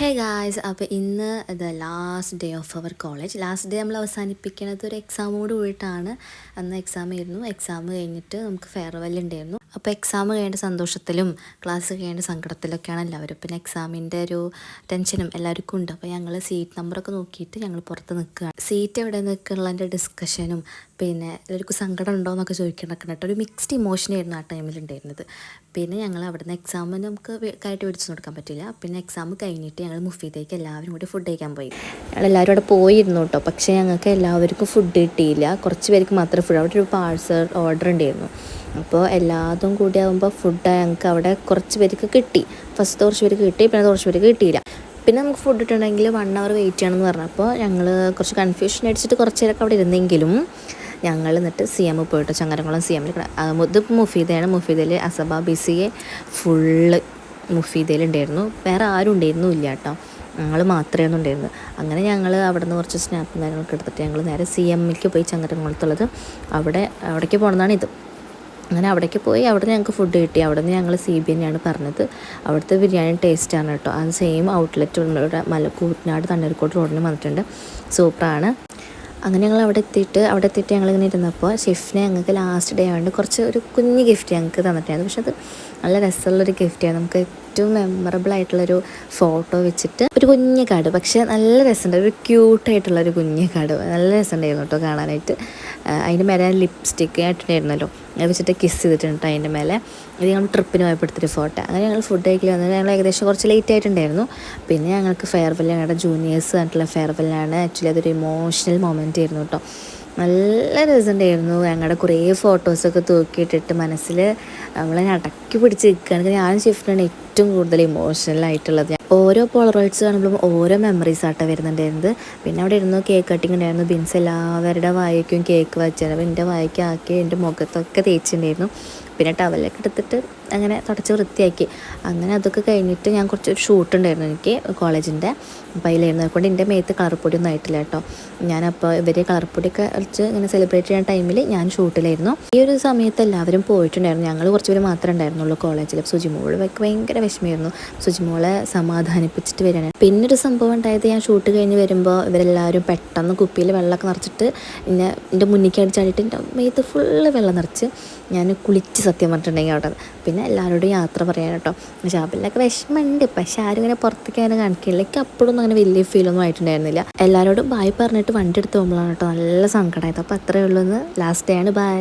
ഹേ guys, അപ്പോൾ ഇന്ന് last day of our college. Last day നമ്മൾ അവസാനിപ്പിക്കുന്നത് ഒരു എക്സാമോട് കൂടിയിട്ടാണ്. അന്ന് എക്സാം ആയിരുന്നു. എക്സാം കഴിഞ്ഞിട്ട് നമുക്ക് ഫെയർവെൽ ഉണ്ടായിരുന്നു. അപ്പോൾ എക്സാം കഴിയേണ്ട സന്തോഷത്തിലും ക്ലാസ് കഴിയേണ്ട സങ്കടത്തിലൊക്കെയാണ് എല്ലാവരും. പിന്നെ എക്സാമിൻ്റെ ഒരു ടെൻഷനും എല്ലാവർക്കും ഉണ്ട്. അപ്പോൾ ഞങ്ങൾ സീറ്റ് നമ്പറൊക്കെ നോക്കിയിട്ട് ഞങ്ങൾ പുറത്ത് നിൽക്കുകയാണ്. സീറ്റ് എവിടെ നിൽക്കുന്നുള്ളതിൻ്റെ ഡിസ്കഷനും പിന്നെ എല്ലാവർക്കും സങ്കടം ഉണ്ടോ എന്നൊക്കെ ചോദിക്കണൊക്കെ കേട്ടോ. ഒരു മിക്സ്ഡ് ഇമോഷനായിരുന്നു ആ ടൈമിൽ ഉണ്ടായിരുന്നത്. പിന്നെ ഞങ്ങൾ അവിടുന്ന് എക്സാമിന് നമുക്ക് കാര്യമായിട്ട് പിടിച്ചു കൊടുക്കാൻ പറ്റില്ല. പിന്നെ എക്സാം കഴിഞ്ഞിട്ട് ഞങ്ങൾ മുഫീദേക്ക് എല്ലാവരും കൂടി ഫുഡ് കഴിക്കാൻ പോയി. ഞങ്ങളെല്ലാവരും അവിടെ പോയിരുന്നു കേട്ടോ. പക്ഷേ ഞങ്ങൾക്ക് എല്ലാവർക്കും ഫുഡ് കിട്ടിയില്ല. കുറച്ച് പേർക്ക് മാത്രമേ ഫുഡ്, അവിടെ ഒരു പാഴ്സൽ ഓർഡർ ഉണ്ടായിരുന്നു. അപ്പോൾ എല്ലാതും കൂടി ആകുമ്പോൾ ഫുഡ് ഞങ്ങൾക്ക് അവിടെ കുറച്ച് പേർക്ക് കിട്ടി. ഫസ്റ്റ് കുറച്ച് പേർക്ക് കിട്ടി, പിന്നെ കുറച്ച് പേർക്ക് കിട്ടിയില്ല. പിന്നെ നമുക്ക് ഫുഡ് കിട്ടണമെങ്കിൽ 1 hour വെയിറ്റ് ചെയ്യണമെന്ന് പറഞ്ഞപ്പോൾ ഞങ്ങൾ കുറച്ച് കൺഫ്യൂഷൻ അടിച്ചിട്ട് കുറച്ച് നേരമൊക്കെ അവിടെ ഇരുന്നെങ്കിലും ഞങ്ങൾ എന്നിട്ട് CM പോയിട്ട് ചങ്ങരംകുളം CM ഇതിപ്പോൾ മുഫീദയാണ്. മുഫീദയിൽ അസബ BCA ഫുള്ള് മുഫീദയിലുണ്ടായിരുന്നു. വേറെ ആരും ഉണ്ടായിരുന്നില്ല കേട്ടോ. ഞങ്ങൾ മാത്രമേ ഒന്നും ഉണ്ടായിരുന്നു. അങ്ങനെ ഞങ്ങൾ അവിടെ നിന്ന് കുറച്ച് സ്നാപ്പും കാര്യങ്ങളൊക്കെ എടുത്തിട്ട് ഞങ്ങൾ നേരെ CMക്ക് പോയി ചങ്ങരംകുളത്തുള്ളത് അവിടേക്ക് പോകണമെന്നാണ് ഇത്. അങ്ങനെ അവിടേക്ക് പോയി അവിടെ ഞങ്ങൾക്ക് ഫുഡ് കിട്ടി. അവിടെ നിന്ന് ഞങ്ങൾ CB തന്നെയാണ് പറഞ്ഞത്. അവിടുത്തെ ബിരിയാണി ടേസ്റ്റാണ് കേട്ടോ. അത് സെയിം ഔട്ട്ലെറ്റ് ഇവിടെ കൂറ്റനാട് തണ്ണീർക്കോട് റോഡിന് വന്നിട്ടുണ്ട്. സൂപ്പറാണ്. അങ്ങനെ ഞങ്ങൾ അവിടെ എത്തിയിട്ട് ഞങ്ങളിങ്ങനെ ഇരുന്നപ്പോൾ ഷെഫിനെ ഞങ്ങൾക്ക് ലാസ്റ്റ് ഡേ ആയതുകൊണ്ട് കുറച്ച് ഒരു കുഞ്ഞ് ഗിഫ്റ്റ് ഞങ്ങൾക്ക് തന്നിട്ടായിരുന്നു. പക്ഷെ അത് നല്ല രസമുള്ളൊരു ഗിഫ്റ്റാണ്. നമുക്ക് ഏറ്റവും മെമ്മറബിൾ ആയിട്ടുള്ളൊരു ഫോട്ടോ വെച്ചിട്ട് ഒരു കുഞ്ഞ് കാർഡ്, പക്ഷേ നല്ല രസമുണ്ട്. ഒരു ക്യൂട്ടായിട്ടുള്ളൊരു കുഞ്ഞ് കാർഡ്, നല്ല രസമുണ്ടായിരുന്നു കേട്ടോ കാണാനായിട്ട്. അതിൻ്റെ മേലെ ലിപ്സ്റ്റിക്ക് ആയിട്ടുണ്ടായിരുന്നല്ലോ, അത് വെച്ചിട്ട് കിസ് ചെയ്തിട്ടുണ്ട് അതിൻ്റെ മേലെ. ഇത് ഞങ്ങൾ ട്രിപ്പിന് പോയപ്പെടുത്തൊരു ഫോട്ടോ. അങ്ങനെ ഞങ്ങൾ ഫുഡ് കഴിക്കൽ വന്നത് ഞങ്ങൾ ഏകദേശം കുറച്ച് ലേറ്റ് ആയിട്ടുണ്ടായിരുന്നു. പിന്നെ ഞങ്ങൾക്ക് ഫെയർവെൽ, ഞങ്ങളുടെ ജൂനിയേഴ്സ് ആയിട്ടുള്ള ഫെയർവെല്ലാണ്. ആക്ച്വലി അതൊരു ഇമോഷണൽ മൊമെൻ്റ് ആയിരുന്നു കേട്ടോ. നല്ല രസമുണ്ടായിരുന്നു. ഞങ്ങളുടെ കുറേ ഫോട്ടോസൊക്കെ തൂക്കിയിട്ടിട്ട് മനസ്സിൽ നമ്മളെ അടക്കി പിടിച്ച് നിൽക്കുകയാണെങ്കിൽ ഞാൻ ഷിഫ്റ്റാണ് ഏറ്റവും കൂടുതൽ ഇമോഷണൽ ആയിട്ടുള്ളത്. ഓരോ പോളറോയിഡ്സ് കാണുമ്പോഴും ഓരോ മെമ്മറീസ് ആട്ടോ വരുന്നുണ്ടായിരുന്നത്. പിന്നെ അവിടെ ഇരുന്നു കേക്ക് കട്ടിങ് ഉണ്ടായിരുന്നു. ബിൻസ് എല്ലാവരുടെ വായയ്ക്കും കേക്ക് വെച്ചായിരുന്നു. അപ്പോൾ എൻ്റെ വായയ്ക്ക് ആക്കി എൻ്റെ മുഖത്തൊക്കെ തേച്ചിട്ടുണ്ടായിരുന്നു. പിന്നെ ടവലൊക്കെ എടുത്തിട്ട് അങ്ങനെ തുടച്ച് വൃത്തിയാക്കി. അങ്ങനെ അതൊക്കെ കഴിഞ്ഞിട്ട് ഞാൻ കുറച്ചൊരു ഷൂട്ട് ഉണ്ടായിരുന്നു എനിക്ക് കോളേജിൻ്റെ. അപ്പോൾ അതിലായിരുന്നു. അതുകൊണ്ട് എൻ്റെ മേത്ത് കളർപ്പൊടിയൊന്നും ആയിട്ടില്ല കേട്ടോ. ഞാനപ്പോൾ ഇവർ കളർപ്പൊടിയൊക്കെ കളിച്ച് ഇങ്ങനെ സെലിബ്രേറ്റ് ചെയ്യുന്ന ടൈമിൽ ഞാൻ ഷൂട്ടിലായിരുന്നു. ഈ ഒരു സമയത്ത് എല്ലാവരും പോയിട്ടുണ്ടായിരുന്നു. ഞങ്ങൾ കുറച്ച് പേര് മാത്രമേ ഉണ്ടായിരുന്നുള്ളൂ കോളേജിൽ. സുജിമോൾ ഭയങ്കര വിഷമമായിരുന്നു. സുജിമോളെ സമാധാനിപ്പിച്ചിട്ട് വരികയാണ്. പിന്നൊരു സംഭവം ഉണ്ടായത്, ഞാൻ ഷൂട്ട് കഴിഞ്ഞ് വരുമ്പോൾ ഇവരെല്ലാവരും പെട്ടെന്ന് കുപ്പിയിൽ വെള്ളമൊക്കെ നിറച്ചിട്ട് എൻ്റെ മുന്നിലേക്ക് അടിച്ചാടിയിട്ട് എൻ്റെ മേത്ത് ഫുള്ള് വെള്ളം നിറച്ച് ഞാൻ കുളിച്ച് സത്യം പറഞ്ഞിട്ടുണ്ടെങ്കിൽ അവിടെ. പിന്നെ എല്ലാവരോടും യാത്ര പറയാൻ കേട്ടോ. ഷാപ്പിലൊക്കെ വിഷമമുണ്ട്, പക്ഷെ ആരും ഇങ്ങനെ പുറത്തേക്ക് അങ്ങനെ കാണിക്കില്ല. എനിക്ക് അപ്പോഴൊന്നും അങ്ങനെ വലിയ ഫീലൊന്നും ആയിട്ടുണ്ടായിരുന്നില്ല. എല്ലാവരോടും ബായ് പറഞ്ഞിട്ട് വണ്ടി എടുത്ത് പോകുമ്പോഴാണ് കേട്ടോ നല്ല സങ്കടമായത്. അപ്പോൾ അത്രയേ ഉള്ളൂ. ലാസ്റ്റ് ഡേ ആണ്. ബായ്.